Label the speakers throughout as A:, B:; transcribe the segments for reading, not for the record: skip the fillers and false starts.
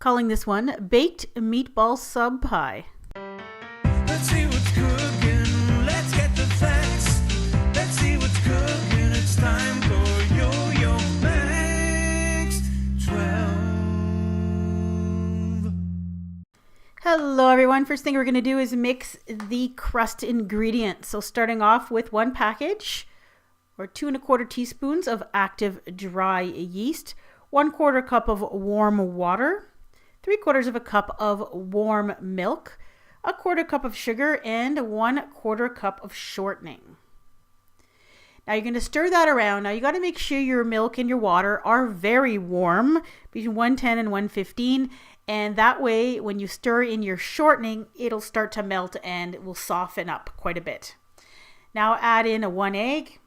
A: Calling this one Baked Meatball Sub Pie.
B: Let's see what's cooking. Let's get the facts. Let's see what's cooking. It's time for yoyomax12.
A: Hello everyone. First thing we're going to do is mix the crust ingredients. So starting off with one package or 2 1/4 teaspoons of active dry yeast, 1/4 cup of warm water, 3/4 cup of warm milk, 1/4 cup of sugar, and 1/4 cup of shortening. Now you're going to stir that around. Now you got to make sure your milk and your water are very warm, between 110 and 115, and that way when you stir in your shortening, it'll start to melt and it will soften up quite a bit. Now add in 1 egg,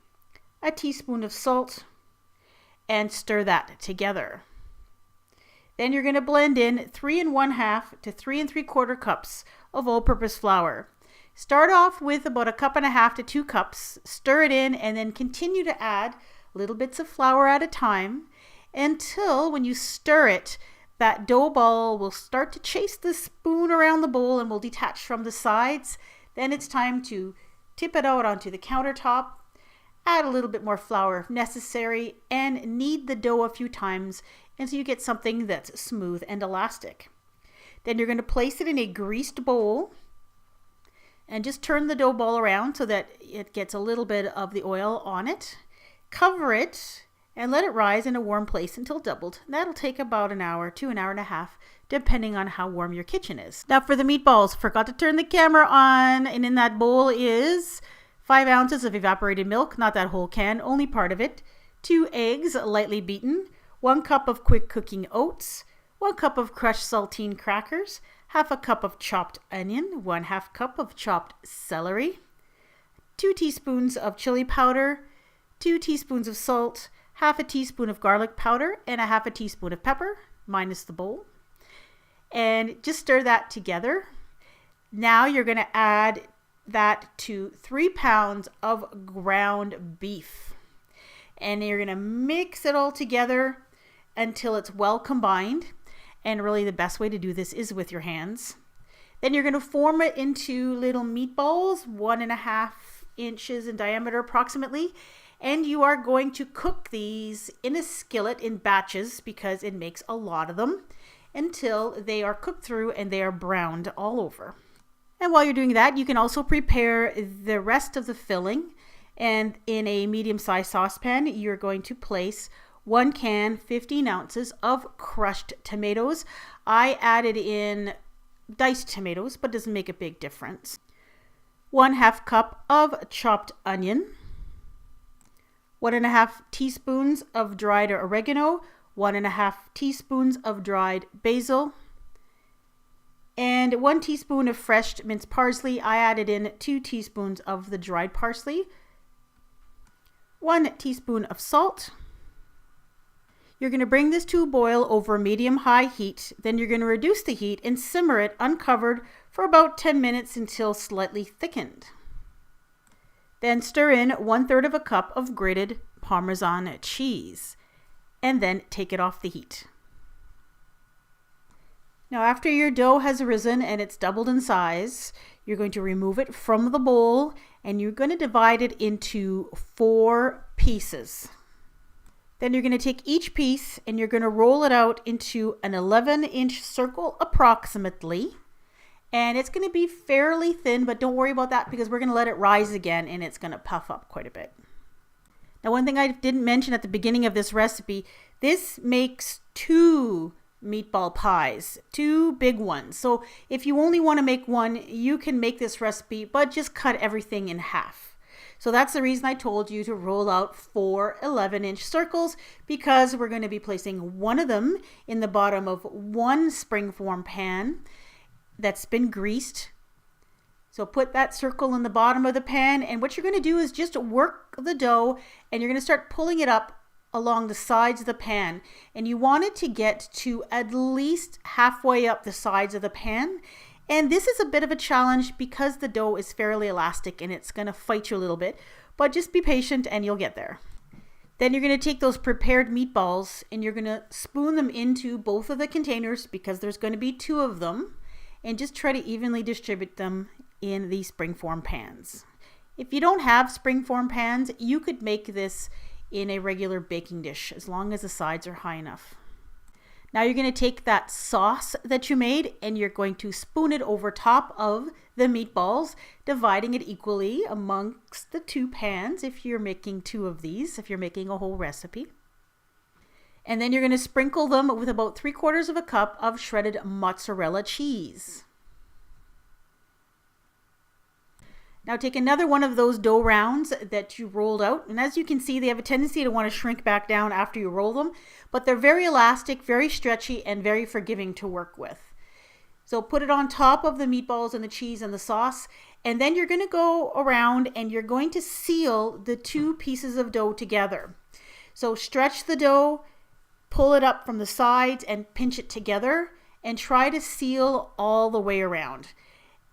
A: a teaspoon of salt, and stir that together. Then you're going to blend in 3 1/2 to 3 3/4 cups of all-purpose flour. Start off with about 1.5 cups to 2 cups, stir it in, and then continue to add little bits of flour at a time until when you stir it, that dough ball will start to chase the spoon around the bowl and will detach from the sides. Then it's time to tip it out onto the countertop, add a little bit more flour if necessary, and knead the dough a few times until you get something that's smooth and elastic. Then you're going to place it in a greased bowl and just turn the dough ball around so that it gets a little bit of the oil on it. Cover it and let it rise in a warm place until doubled. That'll take about an hour to an hour and a half, depending on how warm your kitchen is. Now for the meatballs, forgot to turn the camera on, and in that bowl is 5 ounces of evaporated milk, not that whole can, only part of it, 2 eggs lightly beaten, 1 cup of quick cooking oats, 1 cup of crushed saltine crackers, 1/2 cup of chopped onion, 1/2 cup of chopped celery, 2 teaspoons of chili powder, 2 teaspoons of salt, 1/2 teaspoon of garlic powder, and 1/2 teaspoon of pepper, minus the bowl. And just stir that together. Now you're going to add that to 3 pounds of ground beef. And you're going to mix it all together until it's well combined. And really the best way to do this is with your hands. Then you're going to form it into little meatballs, 1.5 inches in diameter approximately. And you are going to cook these in a skillet in batches because it makes a lot of them until they are cooked through and they are browned all over. And while you're doing that, you can also prepare the rest of the filling. And in a medium-sized saucepan, you're going to place 1 can, 15 ounces of crushed tomatoes. I added in diced tomatoes, but it doesn't make a big difference. 1/2 cup of chopped onion, 1.5 teaspoons of dried oregano, 1.5 teaspoons of dried basil, and 1 teaspoon of fresh minced parsley. I added in 2 teaspoons of the dried parsley, 1 teaspoon of salt. You're going to bring this to a boil over medium-high heat. Then you're going to reduce the heat and simmer it uncovered for about 10 minutes until slightly thickened. Then stir in 1/3 cup of grated parmesan cheese and then take it off the heat. Now after your dough has risen and it's doubled in size, you're going to remove it from the bowl and you're going to divide it into 4 pieces. Then you're going to take each piece and you're going to roll it out into an 11-inch circle approximately. And it's going to be fairly thin, but don't worry about that because we're going to let it rise again and it's going to puff up quite a bit. Now one thing I didn't mention at the beginning of this recipe, this makes 2 meatball pies, 2 big ones. So if you only want to make one, you can make this recipe, but just cut everything in half. So that's the reason I told you to roll out 4 11-inch circles, because we're going to be placing one of them in the bottom of 1 springform pan that's been greased. So put that circle in the bottom of the pan, and what you're going to do is just work the dough and you're going to start pulling it up along the sides of the pan, and you want it to get to at least halfway up the sides of the pan. And this is a bit of a challenge because the dough is fairly elastic and it's going to fight you a little bit, but just be patient and you'll get there. Then you're going to take those prepared meatballs and you're going to spoon them into both of the containers because there's going to be 2 of them, and just try to evenly distribute them in the springform pans. If you don't have springform pans, you could make this in a regular baking dish as long as the sides are high enough. Now you're going to take that sauce that you made and you're going to spoon it over top of the meatballs, dividing it equally amongst the 2 pans if you're making 2 of these, if you're making a whole recipe. And then you're going to sprinkle them with about 3/4 of a cup of shredded mozzarella cheese. Now take another one of those dough rounds that you rolled out, and as you can see, they have a tendency to want to shrink back down after you roll them, but they're very elastic, very stretchy, and very forgiving to work with. So put it on top of the meatballs and the cheese and the sauce, and then you're going to go around and you're going to seal the 2 pieces of dough together. So stretch the dough, pull it up from the sides and pinch it together, and try to seal all the way around.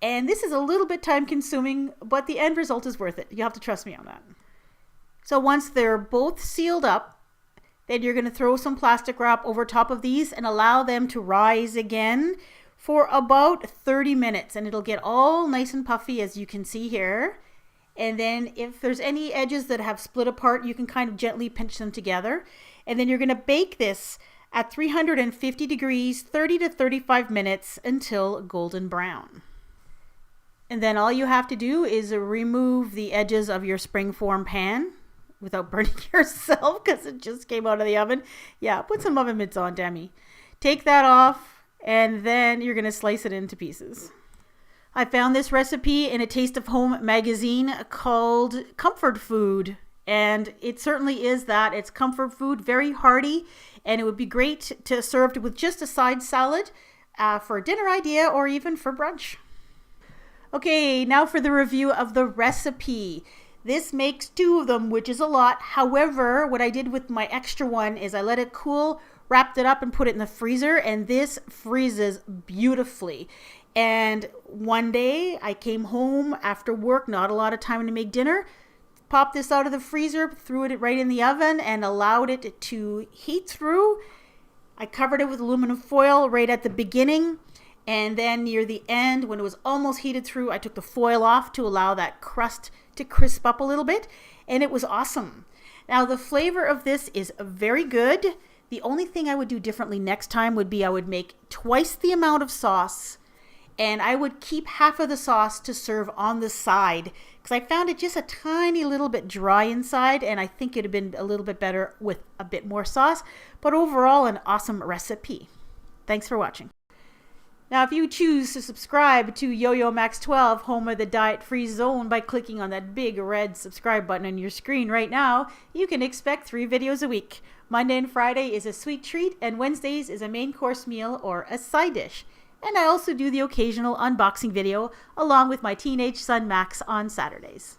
A: And this is a little bit time consuming, but the end result is worth it. You have to trust me on that. So once they're both sealed up, then you're going to throw some plastic wrap over top of these and allow them to rise again for about 30 minutes. And it'll get all nice and puffy, as you can see here. And then if there's any edges that have split apart, you can kind of gently pinch them together. And then you're going to bake this at 350 degrees, 30 to 35 minutes until golden brown. And then all you have to do is remove the edges of your springform pan without burning yourself because it just came out of the oven. Yeah, put some oven mitts on, Demi. Take that off, and then you're going to slice it into pieces. I found this recipe in a Taste of Home magazine called Comfort Food, and it certainly is that. It's comfort food, very hearty, and it would be great to serve with just a side salad for a dinner idea or even for brunch. Okay, now for the review of the recipe. This makes 2 of them, which is a lot. However, what I did with my extra one is I let it cool, wrapped it up and put it in the freezer, and this freezes beautifully. And one day I came home after work, not a lot of time to make dinner, popped this out of the freezer, threw it right in the oven and allowed it to heat through. I covered it with aluminum foil right at the beginning. And then near the end, when it was almost heated through, I took the foil off to allow that crust to crisp up a little bit. And it was awesome. Now, the flavor of this is very good. The only thing I would do differently next time would be I would make twice the amount of sauce. And I would keep half of the sauce to serve on the side. Because I found it just a tiny little bit dry inside. And I think it would have been a little bit better with a bit more sauce. But overall, an awesome recipe. Thanks for watching. Now, if you choose to subscribe to yoyomax12, home of the diet-free zone, by clicking on that big red subscribe button on your screen right now, you can expect 3 videos a week. Monday and Friday is a sweet treat, and Wednesdays is a main course meal or a side dish. And I also do the occasional unboxing video along with my teenage son Max on Saturdays.